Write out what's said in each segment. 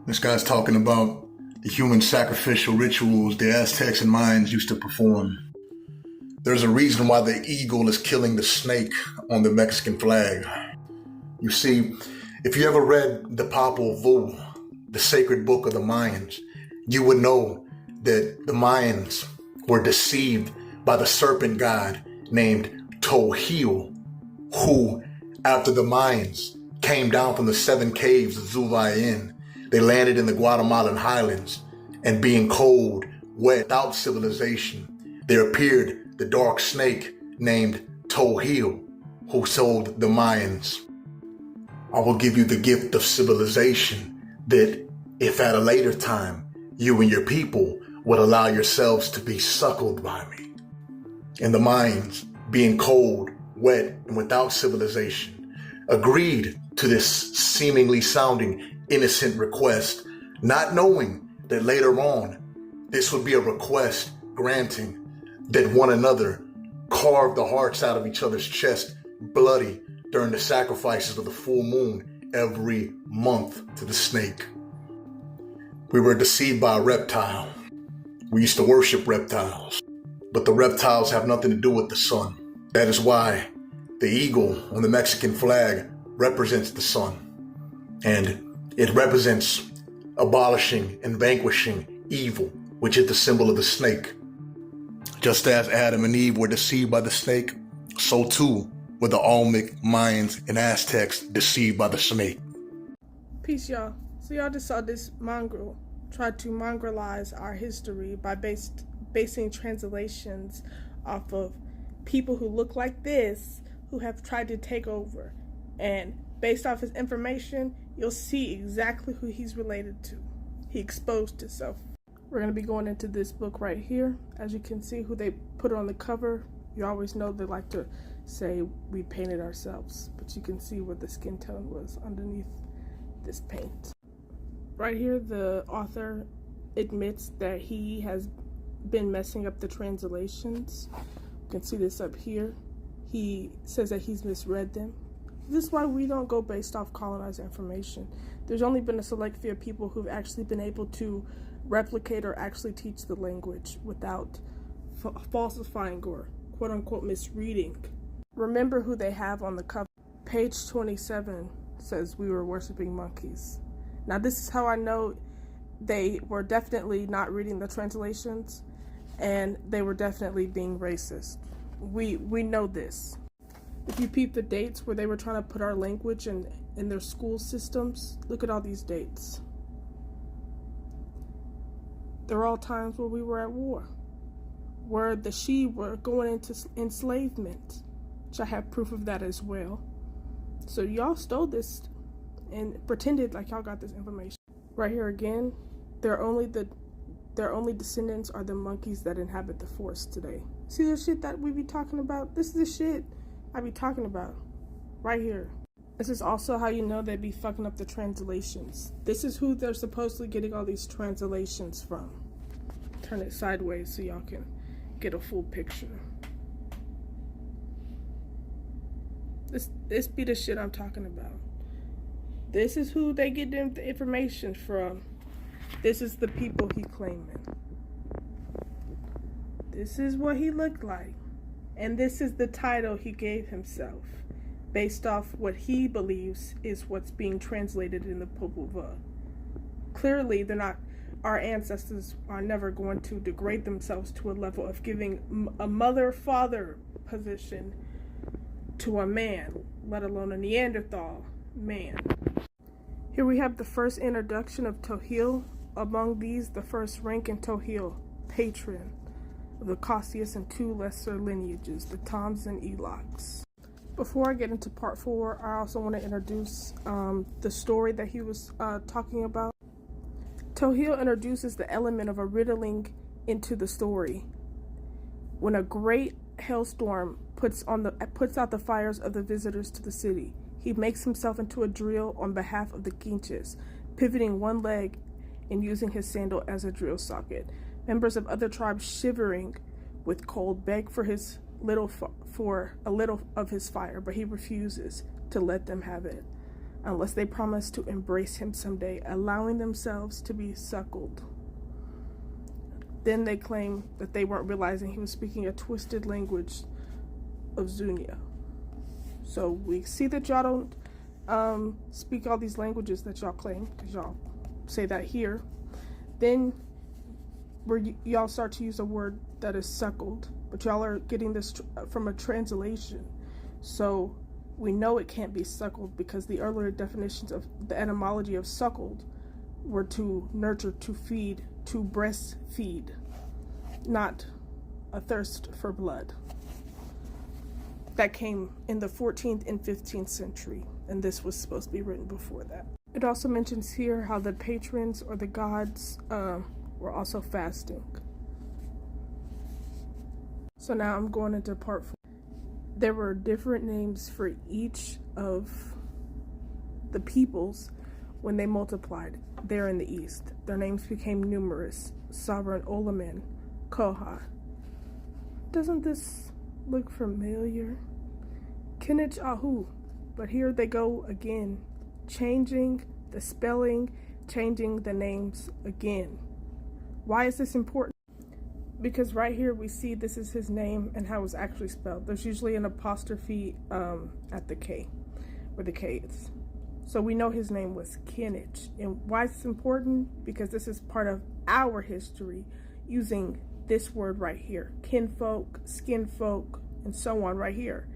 This guy's talking about the human sacrificial rituals the Aztecs and Mayans used to perform. There's a reason why the eagle is killing the snake on the Mexican flag. You see, if you ever read the Popol Vuh, the sacred book of the Mayans, you would know that the Mayans were deceived by the serpent god named Tohil, who, after the Mayans came down from the 7 caves of Zuvayan, they landed in the Guatemalan highlands, and being cold, wet, without civilization, there appeared the dark snake named Tohil, who sold the Mayans, "I will give you the gift of civilization, that if at a later time you and your people would allow yourselves to be suckled by me." And the Mayans, being cold, wet, and without civilization, agreed to this seemingly sounding innocent request, not knowing that later on this would be a request granting that one another carve the hearts out of each other's chest bloody during the sacrifices of the full moon every month to the snake. We were deceived by a reptile. We used to worship reptiles, but the reptiles have nothing to do with the sun. That is why the eagle on the Mexican flag represents the sun, and it represents abolishing and vanquishing evil, which is the symbol of the snake. Just as Adam and Eve were deceived by the snake, so too were the Olmec, Mayans, and Aztecs deceived by the snake. Peace, y'all. So y'all just saw this mongrel try to mongrelize our history by basing translations off of people who look like this, who have tried to take over. And based off his information, you'll see exactly who he's related to. He exposed himself. We're going to be going into this book right here. As you can see who they put on the cover. You always know they like to say we painted ourselves, but you can see what the skin tone was underneath this paint. Right here, the author admits that he has been messing up the translations. You can see this up here. He says that he's misread them. This is why we don't go based off colonized information. There's only been a select few people who've actually been able to replicate or actually teach the language without falsifying or quote-unquote misreading. Remember who they have on the cover. Page 27 says we were worshiping monkeys. Now this is how I know they were definitely not reading the translations, and they were definitely being racist. We know this. If you peep the dates where they were trying to put our language in their school systems, look at all these dates. They're all times where we were at war, where the She were going into enslavement, which I have proof of that as well. So y'all stole this and pretended like y'all got this information. Right here again, their only descendants are the monkeys that inhabit the forest today. See the shit that we be talking about? This is the shit I be talking about right here. This is also how you know they be fucking up the translations. This is who they're supposedly getting all these translations from. Turn it sideways so y'all can get a full picture. This be the shit I'm talking about. This is who they get them the information from. This is the people he claiming. This is what he looked like. And this is the title he gave himself, based off what he believes is what's being translated in the Popol Vuh. Clearly, our ancestors are never going to degrade themselves to a level of giving a mother-father position to a man, let alone a Neanderthal man. Here we have the first introduction of Tohil. Among these, the first rank in Tohil, patron of the Costius and 2 lesser lineages, the Toms and Eloks. Before I get into part 4, I also want to introduce the story that he was talking about. Tohil introduces the element of a riddling into the story. When a great hailstorm puts out the fires of the visitors to the city, he makes himself into a drill on behalf of the Quiches, pivoting one leg and using his sandal as a drill socket. Members of other tribes, shivering with cold, beg for a little of his fire, but he refuses to let them have it. unless they promise to embrace him someday, allowing themselves to be suckled. Then they claim that they weren't realizing he was speaking a twisted language of Zunia. So we see that y'all don't speak all these languages that y'all claim, because y'all say that here. Then y'all start to use a word that is suckled, but y'all are getting this from a translation. So we know it can't be suckled, because the earlier definitions of the etymology of suckled were to nurture, to feed, to breastfeed, not a thirst for blood. That came in the 14th and 15th century, and this was supposed to be written before that. It also mentions here how the patrons or the gods were also fasting. So now I'm going into part 4. There were different names for each of the peoples when they multiplied there in the east. Their names became numerous: Sovereign Olaman, Koha. Doesn't this look familiar? Kinich Ahu. But here they go again, changing the spelling, changing the names again. Why is this important? Because right here we see this is his name and how it's actually spelled. There's usually an apostrophe at the K, where the K is. So we know his name was Kinich. And why it's important? Because this is part of our history, using this word right here: kinfolk, skinfolk, and so on right here.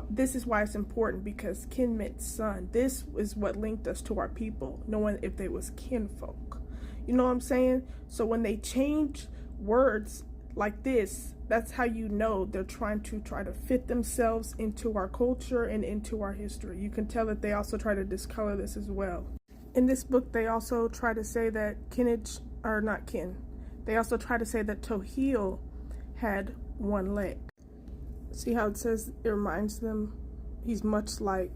This is why it's important, because kin meant son. This is what linked us to our people, knowing if they was kinfolk. You know what I'm saying? So when they change words like this, that's how you know they're trying to fit themselves into our culture and into our history. You can tell that they also try to discolor this as well. In this book, they also try to say that Kinich, or not kin, they also try to say that Tohil had one leg. See how it says it reminds them he's much like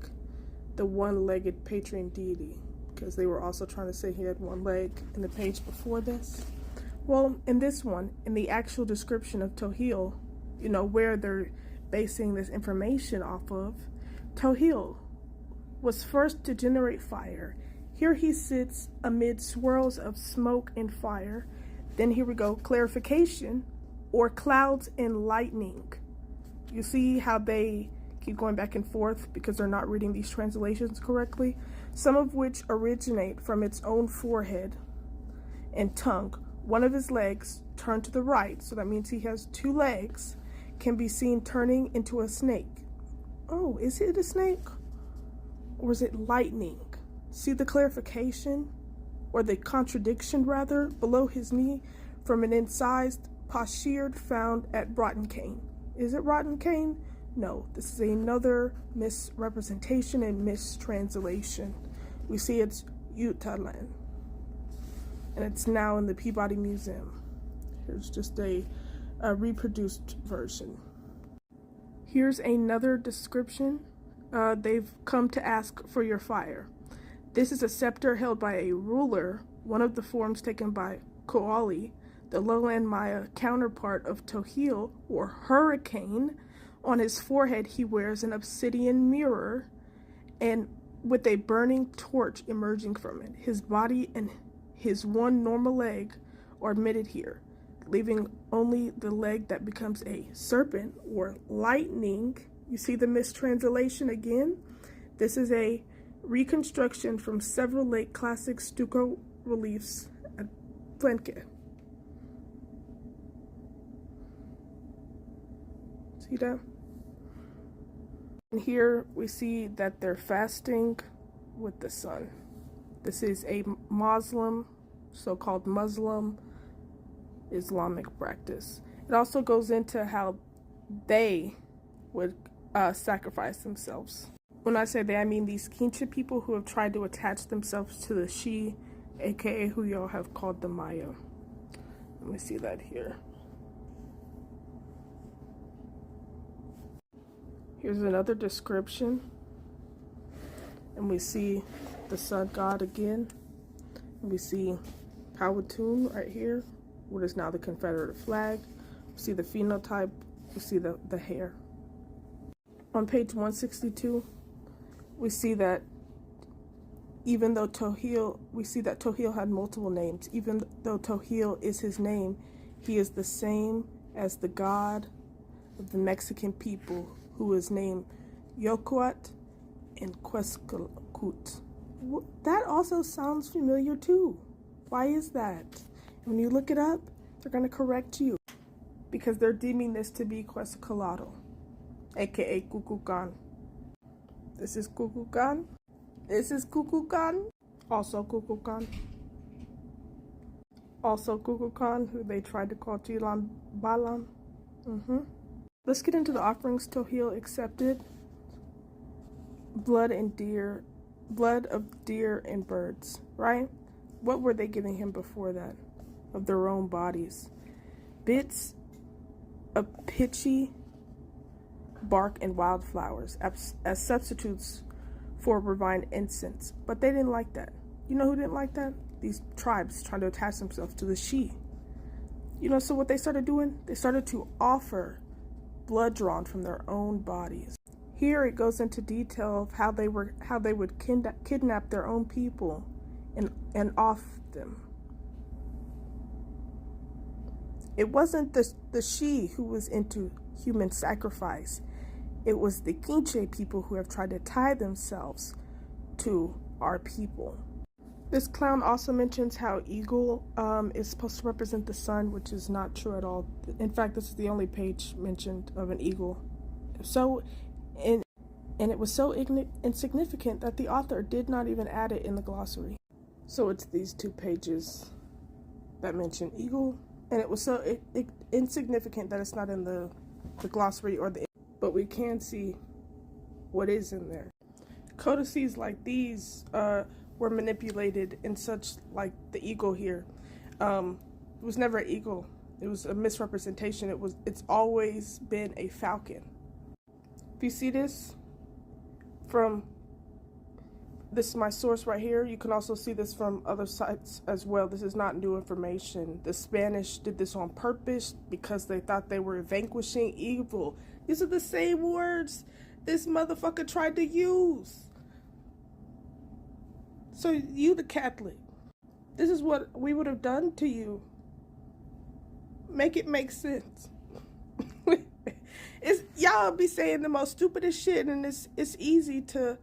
the one-legged patron deity, because they were also trying to say he had one leg in the page before this. Well, in this one, in the actual description of Tohil, you know, where they're basing this information off of, Tohil was first to generate fire. Here he sits amid swirls of smoke and fire. Then here we go, clarification, or clouds and lightning. You see how they keep going back and forth because they're not reading these translations correctly, some of which originate from its own forehead and tongue. One of his legs turned to the right, so that means he has two legs, can be seen turning into a snake. Oh, is it a snake? Or is it lightning? See the clarification, or the contradiction rather, below his knee from an incised potsherd found at Rotten Cane. Is it Rotten Cane? No, this is another misrepresentation and mistranslation. We see it's Utalan, and it's now in the Peabody Museum. Here's just a reproduced version. Here's another description. They've come to ask for your fire. This is a scepter held by a ruler, one of the forms taken by Koali, the lowland Maya counterpart of Tohil, or hurricane. On his forehead he wears an obsidian mirror, and with a burning torch emerging from it. His body and his one normal leg are omitted here, leaving only the leg that becomes a serpent or lightning. You see the mistranslation again? This is a reconstruction from several late classic stucco reliefs at Fuenque. See that? And here we see that they're fasting with the sun. This is a Muslim, so-called Muslim Islamic practice. It also goes into how they would sacrifice themselves. When I say they, I mean these kinship people who have tried to attach themselves to the Shi, aka who y'all have called the Maya. Let me see that here. Here's another description, and we see the sun god again. We see Powhatan right here, what is now the Confederate flag. We see the phenotype, we see the hair. On page 162, we see that Even though Tohil, we see that Tohil had multiple names. Even though Tohil is his name, he is the same as the god of the Mexican people, who is named Yocuat and Quetzalcoatl. That also sounds familiar too. Why is that? When you look it up, they're going to correct you because they're deeming this to be Quetzalcoatl, aka Kukulkan. This is Kukulkan. This is Kukulkan. Also Kukulkan. Also Kukulkan, who they tried to call Tilan Balam. Let's get into the offerings Tohil accepted. Blood of deer and birds, right? What were they giving him before that? Of their own bodies. Bits of pitchy bark and wildflowers as substitutes for refined incense. But they didn't like that. You know who didn't like that? These tribes trying to attach themselves to the Shi. You know, so what they started doing? They started to offer blood drawn from their own bodies. Here it goes into detail of how they would kidnap their own people and off them. It wasn't the Shi who was into human sacrifice. It was the Quinche people who have tried to tie themselves to our people. This clown also mentions how eagle is supposed to represent the sun, which is not true at all. In fact, this is the only page mentioned of an eagle. And it was so insignificant that the author did not even add it in the glossary. So it's these 2 pages that mention eagle, and it was so insignificant that it's not in the glossary or but we can see what is in there. Codices like these were manipulated in such, like the eagle here. It was never an eagle. It was a misrepresentation. It's always been a falcon. If you see this this is my source right here. You can also see this from other sites as well. This is not new information. The Spanish did this on purpose because they thought they were vanquishing evil. These are the same words this motherfucker tried to use. So you, the Catholic, this is what we would have done to you. Make it make sense. Y'all be saying the most stupidest shit, and it's easy to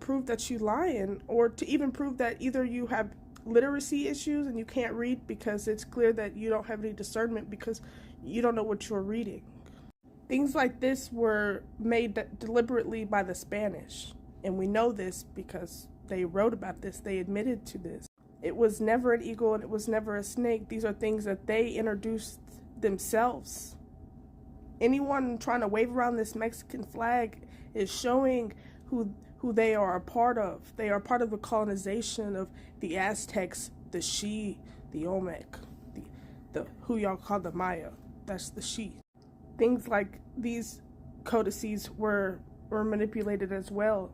prove that you lying, or to even prove that either you have literacy issues and you can't read because it's clear that you don't have any discernment because you don't know what you're reading. Things like this were made deliberately by the Spanish, and we know this because they wrote about this. They admitted to this. It was never an eagle and it was never a snake. These are things that they introduced themselves. Anyone trying to wave around this Mexican flag is showing who they are a part of. They are part of the colonization of the Aztecs, the Shi, the Olmec, the who y'all call the Maya. That's the Shi. Things like these codices were manipulated as well.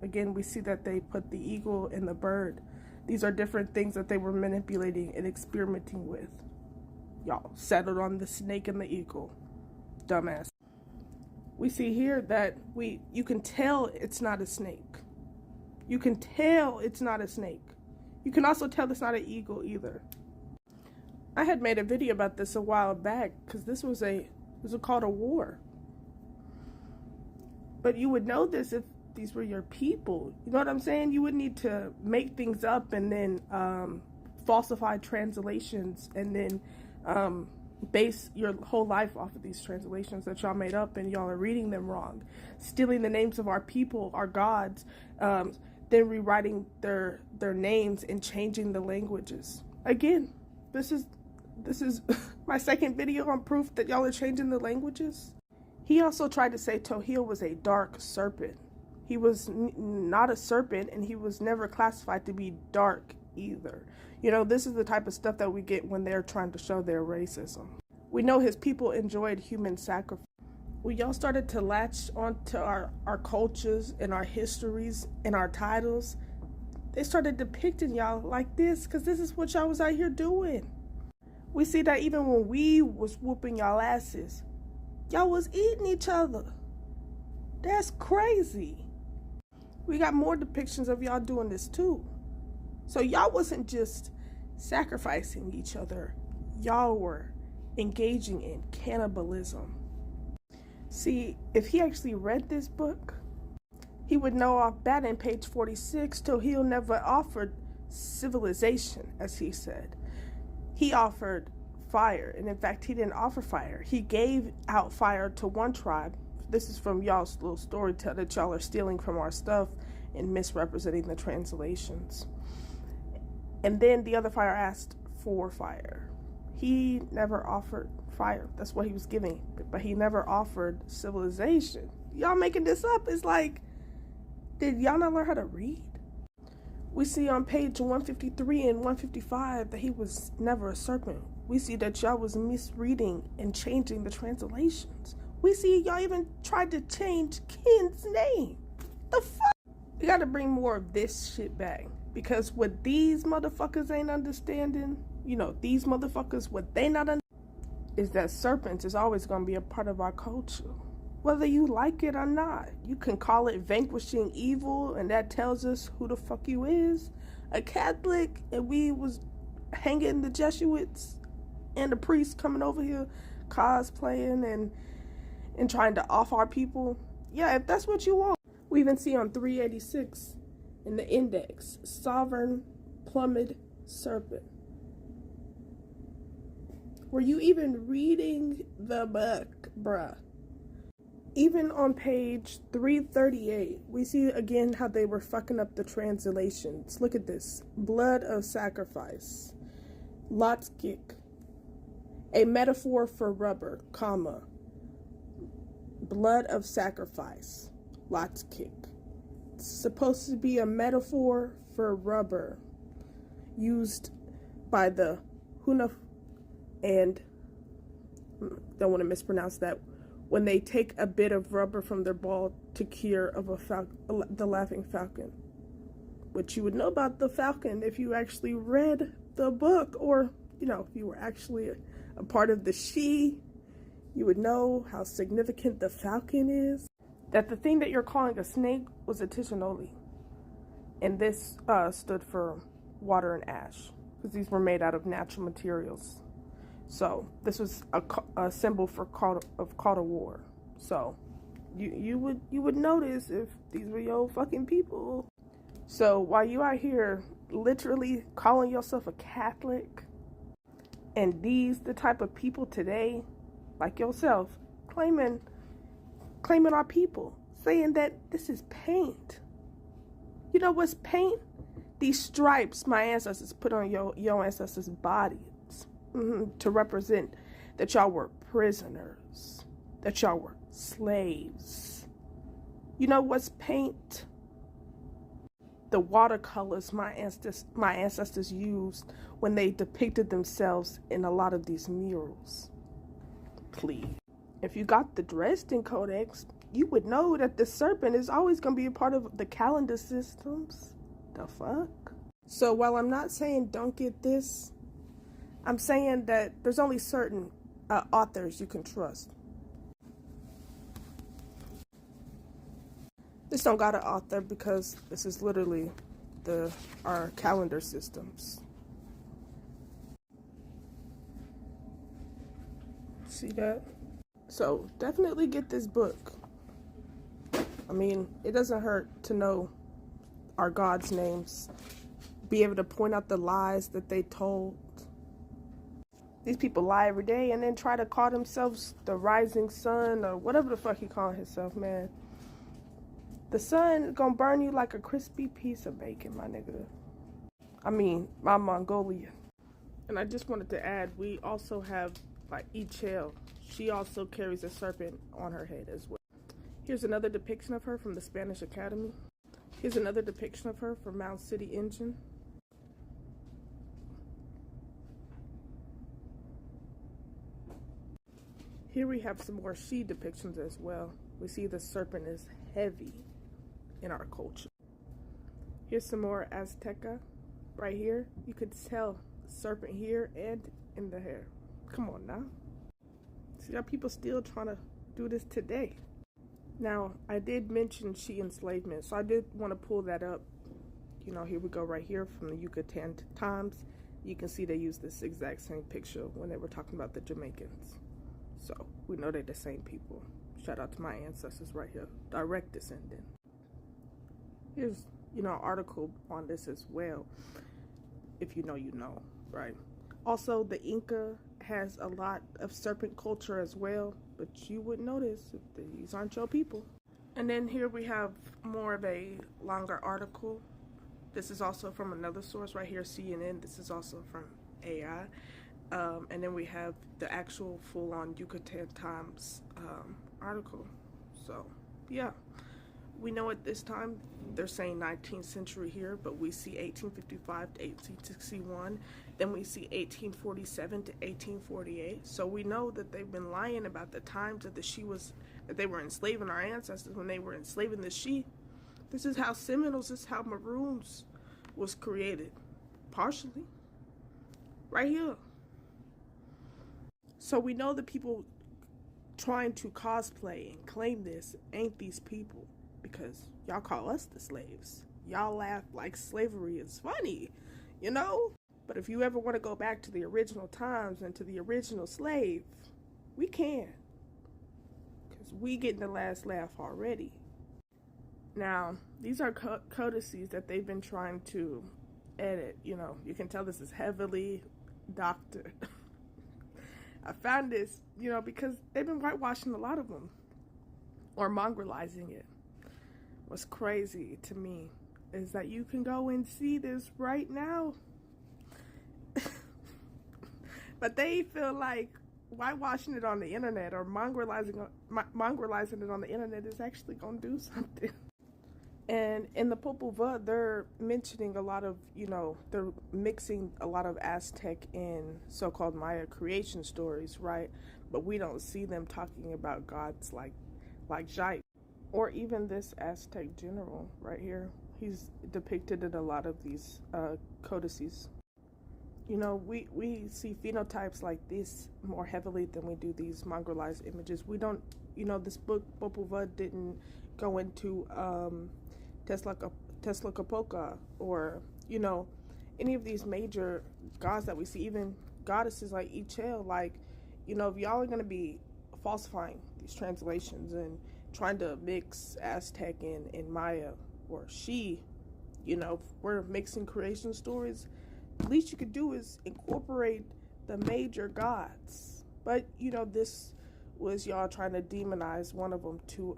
Again, we see that they put the eagle and the bird. These are different things that they were manipulating and experimenting with. Y'all settled on the snake and the eagle. Dumbass. We see here that you can tell it's not a snake. You can tell it's not a snake. You can also tell it's not an eagle either. I had made a video about this a while back because this was called a war. But you would know this if these were your people. You know what I'm saying? You would need to make things up and then falsify translations and then base your whole life off of these translations that y'all made up, and y'all are reading them wrong, stealing the names of our people, our gods, then rewriting their names and changing the languages. Again, this is my second video on proof that y'all are changing the languages. He also tried to say Tohil was a dark serpent. He was not a serpent, and he was never classified to be dark either. You know, this is the type of stuff that we get when they're trying to show their racism. We know his people enjoyed human sacrifice. When y'all started to latch onto our cultures and our histories and our titles, they started depicting y'all like this because this is what y'all was out here doing. We see that even when we was whooping y'all asses, y'all was eating each other. That's crazy. We got more depictions of y'all doing this too. So y'all wasn't just sacrificing each other, y'all were engaging in cannibalism. See, if he actually read this book, he would know off bat in page 46 till he'll never offered civilization, as he said. He offered fire, and in fact, he didn't offer fire. He gave out fire to one tribe. This is from y'all's little story that y'all are stealing from our stuff and misrepresenting the translations. And then the other fire asked for fire. He never offered fire. That's what he was giving, but he never offered civilization. Y'all making this up. It's like, did y'all not learn how to read? We see on page 153 and 155 that he was never a serpent. We see that y'all was misreading and changing the translations. We see y'all even tried to change Ken's name. The fuck? We gotta bring more of this shit back. Because what these motherfuckers ain't understanding, these motherfuckers, what they not understanding is that serpents is always gonna be a part of our culture. Whether you like it or not. You can call it vanquishing evil, and that tells us who the fuck you is. A Catholic, and we was hanging the Jesuits and the priests coming over here cosplaying and trying to off our people. Yeah, if that's what you want. We even see on 386 in the index, sovereign plummet serpent. Were you even reading the book, bruh? Even on page 338, we see again how they were fucking up the translations. Look at this. Blood of sacrifice. Lot's kick. A metaphor for rubber, comma. Blood of sacrifice. Lot's kick. It's supposed to be a metaphor for rubber used by the Hunaf, and don't want to mispronounce that, when they take a bit of rubber from their ball to cure of the laughing falcon. What you would know about the falcon if you actually read the book, or if you were actually a part of the She, you would know how significant the falcon is. That the thing that you're calling a snake was a Tishanoli. And this stood for water and ash, because these were made out of natural materials. So this was a symbol for call to war. So you would notice if these were your fucking people. So while you out here literally calling yourself a Catholic, and these the type of people today, like yourself, claiming our people, saying that this is paint. You know what's paint? These stripes my ancestors put on your ancestors' bodies. To represent that y'all were prisoners, that y'all were slaves. You know what's paint? The watercolors my ancestors used when they depicted themselves in a lot of these murals. Please. If you got the Dresden Codex, you would know that the serpent is always going to be a part of the calendar systems. The fuck? So while I'm not saying don't get this, I'm saying that there's only certain authors you can trust. This don't got an author because this is literally our calendar systems. See that? So definitely get this book. I mean, it doesn't hurt to know our gods' names, be able to point out the lies that they told. These people lie every day and then try to call themselves the rising sun or whatever the fuck he calling himself, man. The sun gonna burn you like a crispy piece of bacon, my nigga. I mean, my Mongolian. And I just wanted to add, we also have like Ichel. She also carries a serpent on her head as well. Here's another depiction of her from the Spanish Academy. Here's another depiction of her from Mount City Engine. Here we have some more she depictions as well. We see the serpent is heavy in our culture. Here's some more Azteca right here. You could tell the serpent here and in the hair. Come on now. See how people still trying to do this today. Now, I did mention she enslavement, so I did want to pull that up. You know, here we go right here from the Yucatan Times. You can see they used this exact same picture when they were talking about the Jamaicans. So we know they're the same people. Shout out to my ancestors right here, direct descendant. Here's, you know, an article on this as well. If you know, you know, right? Also, the Inca has a lot of serpent culture as well, but you wouldn't notice if these aren't your people. And then here we have more of a longer article. This is also from another source right here, CNN. This is also from AI. And then we have the actual full-on Yucatan Times article. So, yeah. We know at this time, they're saying 19th century here, but we see 1855 to 1861. Then we see 1847 to 1848. So we know that they've been lying about the times that that they were enslaving our ancestors when they were enslaving the She. This is how Seminoles, this is how Maroons was created. Partially. Right here. So we know the people trying to cosplay and claim this ain't these people. Because y'all call us the slaves. Y'all laugh like slavery is funny, you know? But if you ever want to go back to the original times and to the original slave, we can. Because we getting the last laugh already. Now, these are codices that they've been trying to edit. You know, you can tell this is heavily doctored. I found this, you know, because they've been whitewashing a lot of them. Or mongrelizing it. What's crazy to me is that you can go and see this right now. But they feel like whitewashing it on the internet or mongrelizing it on the internet is actually going to do something. And in the Popol Vuh, they're mentioning a lot of, you know, they're mixing a lot of Aztec and so-called Maya creation stories, right? But we don't see them talking about gods like Jai. Or even this Aztec general right here. He's depicted in a lot of these codices. You know, we see phenotypes like this more heavily than we do these mongrelized images. We don't, you know, this book, Popol Vuh, didn't go into Tezcatlipoca or, you know, any of these major gods that we see, even goddesses like Ichel. Like, you know, if y'all are going to be falsifying these translations and trying to mix Aztec and Maya or She, you know, if we're mixing creation stories, the least you could do is incorporate the major gods. But, you know, this was y'all trying to demonize one of them to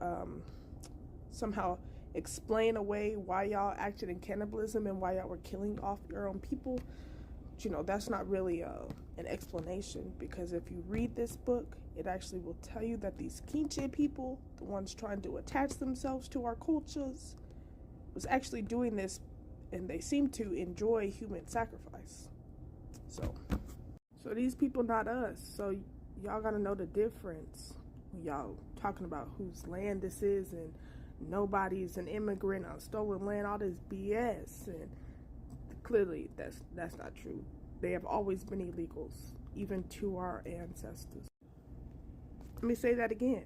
somehow explain away why y'all acted in cannibalism and why y'all were killing off your own people. But, you know, that's not really an explanation, because if you read this book, it actually will tell you that these Quinche people, the ones trying to attach themselves to our cultures, was actually doing this, and they seem to enjoy human sacrifice. So these people not us. So y'all gotta know the difference when y'all talking about whose land this is and nobody's an immigrant on stolen land, all this BS. And clearly that's not true. They have always been illegals, even to our ancestors. Let me say that again.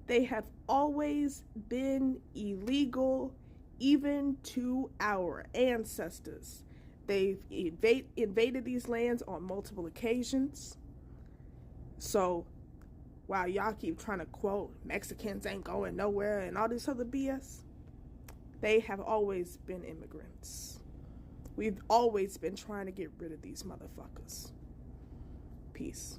They have always been illegal, even to our ancestors. They've invaded these lands on multiple occasions. So while y'all keep trying to quote Mexicans ain't going nowhere and all this other BS, they have always been immigrants. We've always been trying to get rid of these motherfuckers. Peace.